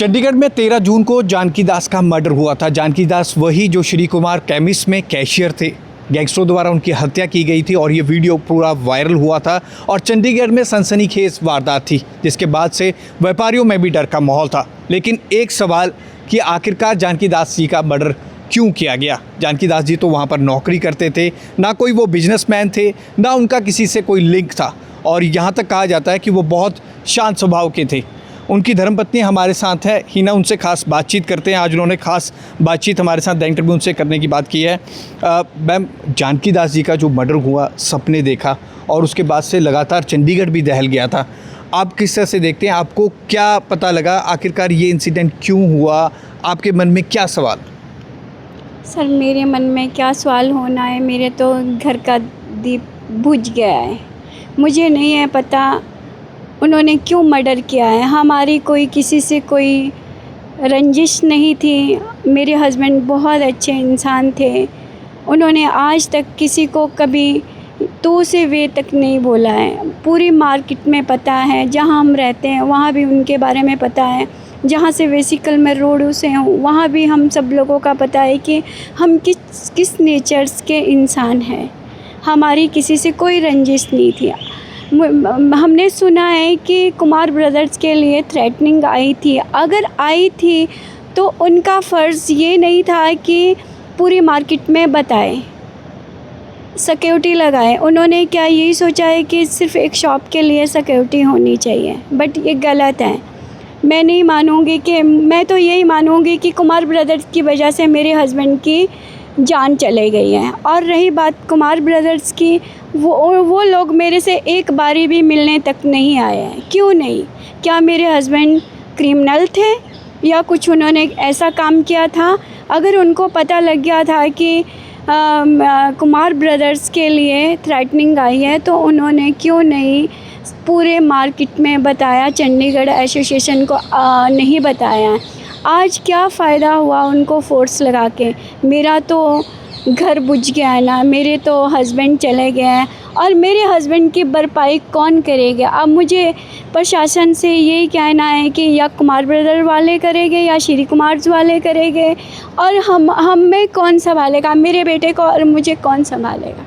चंडीगढ़ में 13 जून को जानकी दास का मर्डर हुआ था। जानकी दास वही जो श्री कुमार केमिस्ट में कैशियर थे। गैंगस्टरों द्वारा उनकी हत्या की गई थी और ये वीडियो पूरा वायरल हुआ था और चंडीगढ़ में सनसनीखेज वारदात थी, जिसके बाद से व्यापारियों में भी डर का माहौल था। लेकिन एक सवाल कि आखिरकार जानकी दास जी का मर्डर क्यों किया गया। जानकी दास जी तो वहाँ पर नौकरी करते थे, ना कोई वो बिजनेसमैन थे, ना उनका किसी से कोई लिंक था और यहाँ तक कहा जाता है कि वो बहुत शांत स्वभाव के थे। उनकी धर्मपत्नी हमारे साथ है, हिना, उनसे खास बातचीत करते हैं। आज उन्होंने खास बातचीत हमारे साथ द इंटरव्यू उनसे करने की बात की है। मैम, जानकी दास जी का जो मर्डर हुआ, सपने देखा और उसके बाद से लगातार चंडीगढ़ भी दहल गया था। आप किस तरह से देखते हैं, आपको क्या पता लगा आखिरकार ये इंसिडेंट क्यों हुआ, आपके मन में क्या सवाल? सर, मेरे मन में क्या सवाल होना है, मेरे तो घर का दीप बुझ गया है। मुझे नहीं है पता उन्होंने क्यों मर्डर किया है। हमारी कोई किसी से कोई रंजिश नहीं थी। मेरे हस्बैंड बहुत अच्छे इंसान थे। उन्होंने आज तक किसी को कभी तू से वे तक नहीं बोला है। पूरी मार्केट में पता है, जहाँ हम रहते हैं वहाँ भी उनके बारे में पता है। जहाँ से वेसिकल में रोडों से हूँ वहाँ भी हम सब लोगों का पता है कि हम किस नेचर्स के इंसान हैं। हमारी किसी से कोई रंजिश नहीं थी। हमने सुना है कि कुमार ब्रदर्स के लिए थ्रेटनिंग आई थी। अगर आई थी तो उनका फ़र्ज़ ये नहीं था कि पूरी मार्केट में बताए, सिक्योरिटी लगाए। उन्होंने क्या यही सोचा है कि सिर्फ़ एक शॉप के लिए सिक्योरिटी होनी चाहिए, बट ये गलत है। मैं नहीं मानूंगी कि मैं तो यही मानूंगी कि कुमार ब्रदर्स की वजह से मेरे हस्बैंड की जान चले गई है। और रही बात कुमार ब्रदर्स की, वो लोग मेरे से एक बारी भी मिलने तक नहीं आए हैं। क्यों नहीं? क्या मेरे हस्बैंड क्रिमिनल थे या कुछ उन्होंने ऐसा काम किया था? अगर उनको पता लग गया था कि कुमार ब्रदर्स के लिए थ्रेटनिंग आई है तो उन्होंने क्यों नहीं पूरे मार्केट में बताया, चंडीगढ़ एसोसिएशन को नहीं बताया? आज क्या फ़ायदा हुआ उनको फोर्स लगा के? मेरा तो घर बुझ गया है ना, मेरे तो हस्बैंड चले गए हैं और मेरे हस्बैंड की भरपाई कौन करेगा? अब मुझे प्रशासन से यही कहना है कि या कुमार ब्रदर वाले करेंगे या श्री कुमार वाले करेंगे और हम में कौन संभालेगा? मेरे बेटे को और मुझे कौन संभालेगा?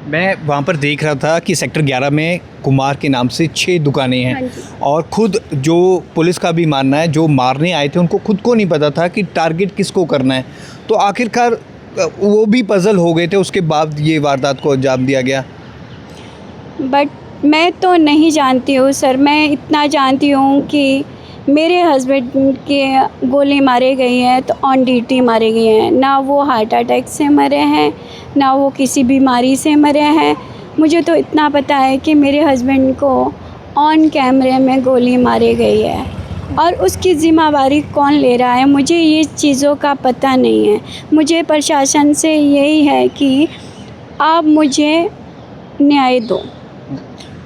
मैं वहाँ पर देख रहा था कि सेक्टर 11 में कुमार के नाम से 6 दुकानें हैं और खुद जो पुलिस का भी मानना है, जो मारने आए थे उनको खुद को नहीं पता था कि टारगेट किसको करना है। तो आखिरकार वो भी पजल हो गए थे, उसके बाद ये वारदात को अंजाम दिया गया। बट मैं तो नहीं जानती हूँ सर। मैं इतना जानती हूँ कि मेरे हस्बैंड के गोली मारे गई है तो ऑन ड्यूटी मारे गए हैं। ना वो हार्ट अटैक से मरे हैं, ना वो किसी बीमारी से मरे हैं। मुझे तो इतना पता है कि मेरे हस्बैंड को ऑन कैमरे में गोली मारी गई है और उसकी ज़िम्मेदारी कौन ले रहा है, मुझे ये चीज़ों का पता नहीं है। मुझे प्रशासन से यही है कि आप मुझे न्याय दो।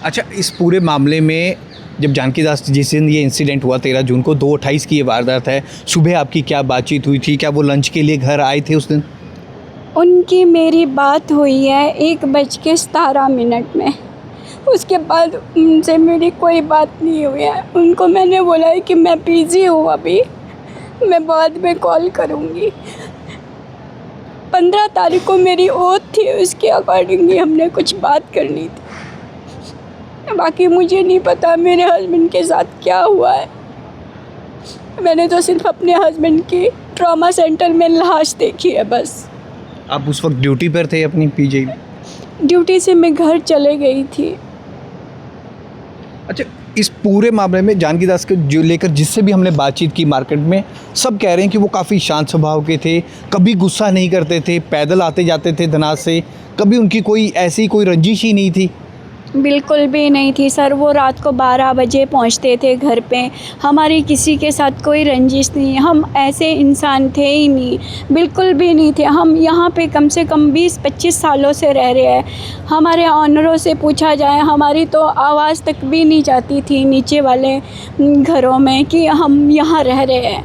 अच्छा, इस पूरे मामले में जब जानकी दास जिस दिन ये इंसिडेंट हुआ 13 जून को, 2:28 की ये वारदात है, सुबह आपकी क्या बातचीत हुई थी? क्या वो लंच के लिए घर आए थे उस दिन? उनकी मेरी बात हुई है 1:17 में। उसके बाद उनसे मेरी कोई बात नहीं हुई है। उनको मैंने बोला है कि मैं बिज़ी हूँ अभी, मैं बाद में कॉल करूँगी। 15 तारीख को मेरी ओथ थी, उसके अकॉर्डिंगली हमने कुछ बात करनी थी। बाकी मुझे नहीं पता मेरे हस्बैंड के साथ क्या हुआ है। मैंने तो सिर्फ अपने हस्बैंड की ट्रॉमा सेंटर में लाश देखी है बस। आप उस वक्त ड्यूटी पर थे अपनी पीजी? ड्यूटी से मैं घर चले गई थी। अच्छा, इस पूरे मामले में जानकी दास को जो लेकर जिससे भी हमने बातचीत की मार्केट में, सब कह रहे हैं कि वो काफ़ी शांत स्वभाव के थे, कभी गुस्सा नहीं करते थे, पैदल आते जाते थे धनाज से, कभी उनकी कोई ऐसी कोई रंजिश ही नहीं थी। बिल्कुल भी नहीं थी सर। वो रात को 12 बजे पहुंचते थे घर पे। हमारी किसी के साथ कोई रंजिश नहीं, हम ऐसे इंसान थे ही नहीं, बिल्कुल भी नहीं थे। हम यहाँ पे कम से कम 20-25 सालों से रह रहे हैं। हमारे ऑनरों से पूछा जाए, हमारी तो आवाज़ तक भी नहीं जाती थी नीचे वाले घरों में कि हम यहाँ रह रहे हैं।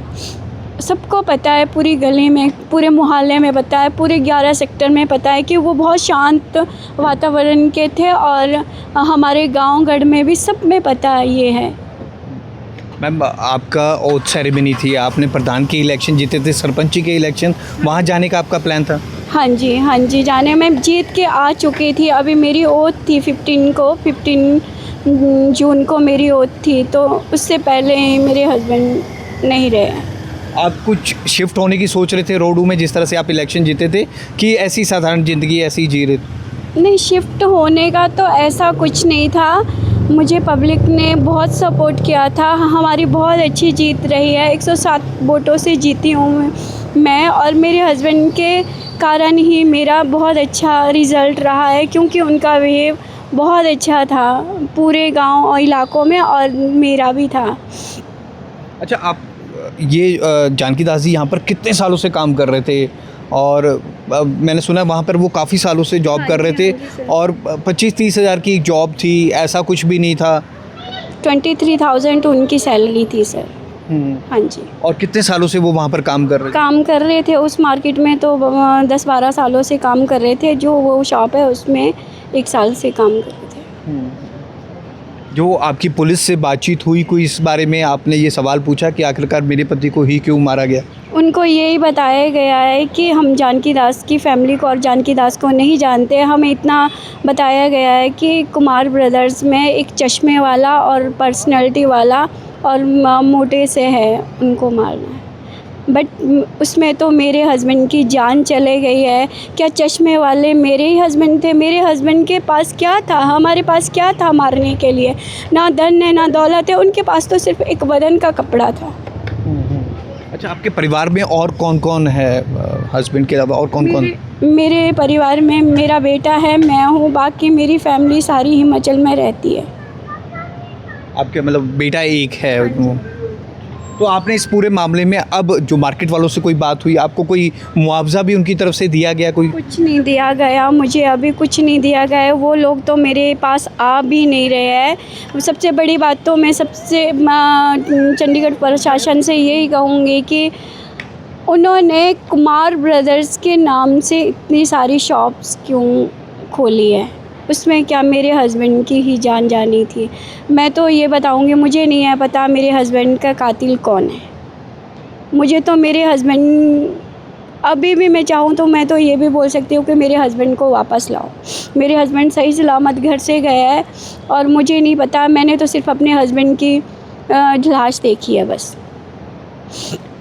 सबको पता है, पूरी गली में, पूरे मोहल्ले में पता है, पूरे 11 सेक्टर में पता है कि वो बहुत शांत वातावरण के थे और हमारे गांव गढ़ में भी सब में पता है ये है। मैम आपका ओथ सेरेमनी थी, आपने प्रधान की इलेक्शन जीते थे, सरपंच के इलेक्शन, वहाँ जाने का आपका प्लान था? हाँ जी जाने मैं जीत के आ चुकी थी। अभी मेरी ओथ थी 15 जून को मेरी ओथ थी, तो उससे पहले मेरे हस्बैंड नहीं रहे। आप कुछ शिफ्ट होने की सोच रहे थे रोडू में, जिस तरह से आप इलेक्शन जीते थे, कि ऐसी साधारण ज़िंदगी ऐसी ही जी रहे थे? नहीं, शिफ्ट होने का तो ऐसा कुछ नहीं था। मुझे पब्लिक ने बहुत सपोर्ट किया था, हमारी बहुत अच्छी जीत रही है। 107 वोटों से जीती हूँ मैं, और मेरे हस्बैंड के कारण ही मेरा बहुत अच्छा रिज़ल्ट रहा है, क्योंकि उनका बिहेव बहुत अच्छा था पूरे गांव और इलाकों में, और मेरा भी था। अच्छा, आप ये जानकी दास जी यहाँ पर कितने सालों से काम कर रहे थे? और मैंने सुना वहाँ पर वो काफ़ी सालों से जॉब हाँ कर रहे जी, थे, हाँ जी सर। और 25-30 हज़ार की जॉब थी, ऐसा कुछ भी नहीं था? 23,000 उनकी सैलरी थी सर। हाँ जी, और कितने सालों से वो वहाँ पर काम कर रहे थे? काम कर रहे थे उस मार्केट में, तो 10-12 सालों से काम कर रहे थे। जो वो शॉप है उसमें 1 साल से काम कर रहे थे। जो आपकी पुलिस से बातचीत हुई, कोई इस बारे में आपने ये सवाल पूछा कि आखिरकार मेरे पति को ही क्यों मारा गया? उनको यही बताया गया है कि हम जानकी दास की फैमिली को और जानकी दास को नहीं जानते। हमें इतना बताया गया है कि कुमार ब्रदर्स में एक चश्मे वाला और पर्सनैलिटी वाला और मोटे से है, उनको मारना है। बट उसमें तो मेरे हस्बैंड की जान चले गई है। क्या चश्मे वाले मेरे ही हस्बैंड थे? मेरे हस्बैंड के पास क्या था? हमारे पास क्या था मारने के लिए? ना धन है ना दौलत है, उनके पास तो सिर्फ एक बदन का कपड़ा था। अच्छा, आपके परिवार में और कौन कौन है हस्बैंड के अलावा, और कौन कौन? मेरे परिवार में मेरा बेटा है, मैं हूँ, बाकी मेरी फैमिली सारी हिमाचल में रहती है। आपके मतलब बेटा एक है वो। तो आपने इस पूरे मामले में अब जो मार्केट वालों से कोई बात हुई, आपको कोई मुआवजा भी उनकी तरफ से दिया गया? कोई कुछ नहीं दिया गया मुझे, अभी कुछ नहीं दिया गया है। वो लोग तो मेरे पास आ भी नहीं रहे हैं। सबसे बड़ी बात तो मैं चंडीगढ़ प्रशासन से यही कहूँगी कि उन्होंने कुमार ब्रदर्स के नाम से इतनी सारी शॉप्स क्यों खोली है? उसमें क्या मेरे हस्बैंड की ही जान जानी थी? मैं तो ये बताऊंगी, मुझे नहीं है पता मेरे हस्बैंड का कातिल कौन है। मुझे तो मेरे हस्बैंड, अभी भी मैं चाहूँ तो मैं तो ये भी बोल सकती हूँ कि मेरे हस्बैंड को वापस लाओ। मेरे हस्बैंड सही सलामत घर से गया है, और मुझे नहीं पता, मैंने तो सिर्फ अपने हस्बैंड की लाश देखी है बस।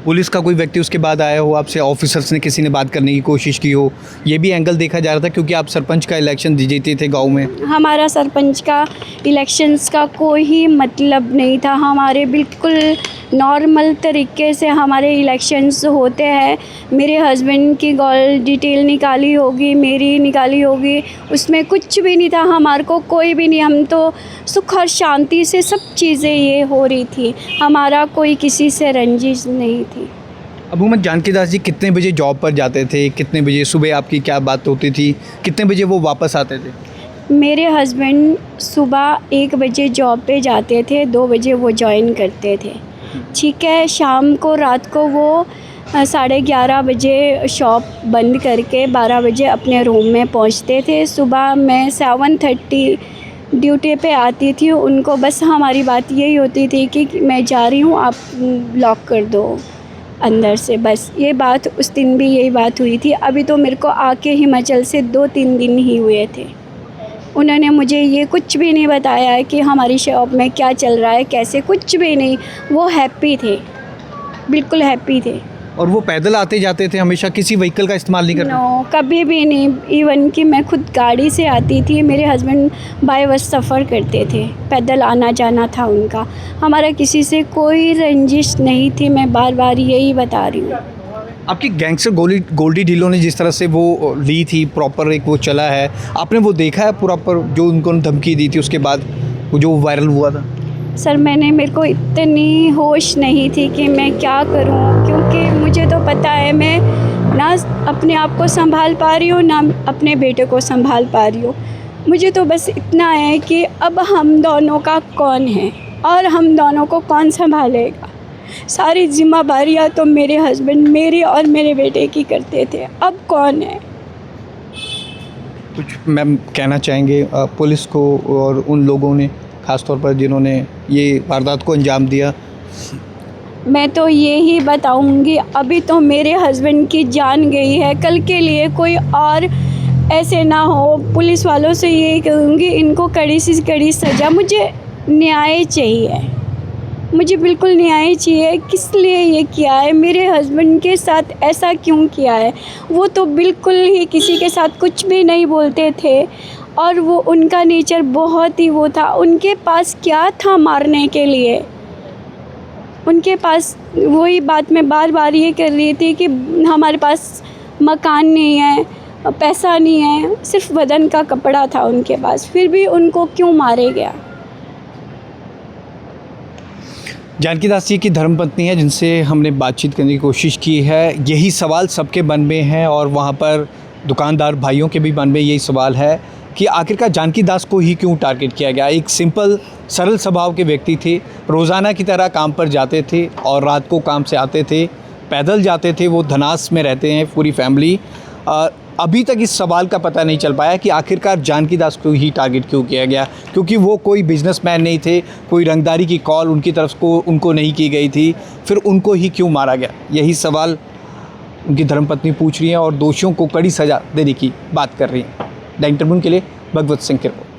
पुलिस का कोई व्यक्ति उसके बाद आया हो आपसे, ऑफिसर्स ने किसी ने बात करने की कोशिश की हो? ये भी एंगल देखा जा रहा था क्योंकि आप सरपंच का इलेक्शन जीते थे गांव में। हमारा सरपंच का इलेक्शंस का कोई ही मतलब नहीं था। हमारे बिल्कुल नॉर्मल तरीके से हमारे इलेक्शंस होते हैं। मेरे हस्बैंड की कॉल डिटेल निकाली होगी, मेरी निकाली होगी, उसमें कुछ भी नहीं था। हमारे को कोई भी नहीं, हम तो सुख और शांति से सब चीज़ें ये हो रही थी। हमारा कोई किसी से रंजिश नहीं थी। अबूमत जानकी दास जी कितने बजे जॉब पर जाते थे? कितने बजे सुबह आपकी क्या बात होती थी? कितने बजे वो वापस आते थे? मेरे हस्बैंड सुबह 1 बजे जॉब पे जाते थे, 2 बजे वो जॉइन करते थे, ठीक है। शाम को, रात को वो 11:30 बजे शॉप बंद करके 12 बजे अपने रूम में पहुंचते थे। सुबह मैं 7:30 ड्यूटी पे आती थी। उनको बस हमारी बात यही होती थी कि मैं जा रही हूँ, आप लॉक कर दो अंदर से, बस ये बात। उस दिन भी यही बात हुई थी। अभी तो मेरे को आके हिमाचल से 2-3 दिन ही हुए थे। उन्होंने मुझे ये कुछ भी नहीं बताया है कि हमारी शॉप में क्या चल रहा है, कैसे, कुछ भी नहीं। वो हैप्पी थे, बिल्कुल हैप्पी थे। और वो पैदल आते जाते थे हमेशा, किसी व्हीकल का इस्तेमाल नहीं करते? नो, कभी भी नहीं। इवन कि मैं खुद गाड़ी से आती थी, मेरे हस्बैंड बाय बस सफ़र करते थे, पैदल आना जाना था उनका। हमारा किसी से कोई रंजिश नहीं थी, मैं बार बार यही बता रही हूँ। आपकी गैंगस्टर गोल्डी ढिल्लों ने जिस तरह से वो ली थी, प्रॉपर एक वो चला है, आपने वो देखा है प्रॉपर जो उनको धमकी दी थी उसके बाद वो जो वायरल हुआ था? सर, मेरे को इतनी होश नहीं थी कि मैं क्या करूं, क्योंकि मुझे तो पता है मैं ना अपने आप को संभाल पा रही हूँ, ना अपने बेटे को संभाल पा रही हूँ। मुझे तो बस इतना है कि अब हम दोनों का कौन है और हम दोनों को कौन संभालेगा। सारी जिम्मेदारियाँ तो मेरे हस्बैंड मेरे और मेरे बेटे की करते थे, अब कौन है? कुछ मैम कहना चाहेंगे पुलिस को और उन लोगों ने, ख़ास तौर पर जिन्होंने ये वारदात को अंजाम दिया, मैं तो यही बताऊंगी, अभी तो मेरे हस्बैंड की जान गई है, कल के लिए कोई और ऐसे ना हो। पुलिस वालों से यही कहूँगी, इनको कड़ी से कड़ी सज़ा, मुझे न्याय चाहिए, मुझे बिल्कुल न्याय चाहिए। किस लिए ये किया है, मेरे हस्बैंड के साथ ऐसा क्यों किया है? वो तो बिल्कुल ही किसी के साथ कुछ भी नहीं बोलते थे, और वो उनका नेचर बहुत ही वो था। उनके पास क्या था मारने के लिए? उनके पास वही बात मैं बार बार ये कर रही थी कि हमारे पास मकान नहीं है, पैसा नहीं है, सिर्फ बदन का कपड़ा था उनके पास, फिर भी उनको क्यों मारे गया? जानकी दास जी की धर्मपत्नी है जिनसे हमने बातचीत करने की कोशिश की है। यही सवाल सबके मन में है और वहाँ पर दुकानदार भाइयों के भी मन में यही सवाल है कि आखिरकार जानकी दास को ही क्यों टारगेट किया गया। एक सिंपल सरल स्वभाव के व्यक्ति थे, रोज़ाना की तरह काम पर जाते थे और रात को काम से आते थे, पैदल जाते थे। वो धनास में रहते हैं पूरी फैमिली। अभी तक इस सवाल का पता नहीं चल पाया कि आखिरकार जानकी दास को ही टारगेट क्यों किया गया, क्योंकि वो कोई बिजनेसमैन नहीं थे, कोई रंगदारी की कॉल उनकी तरफ को उनको नहीं की गई थी, फिर उनको ही क्यों मारा गया। यही सवाल उनकी धर्मपत्नी पूछ रही हैं और दोषियों को कड़ी सज़ा देने की बात कर रही हैं। द इंटरव्यू के लिए भगवत सिंह की रिपोर्ट।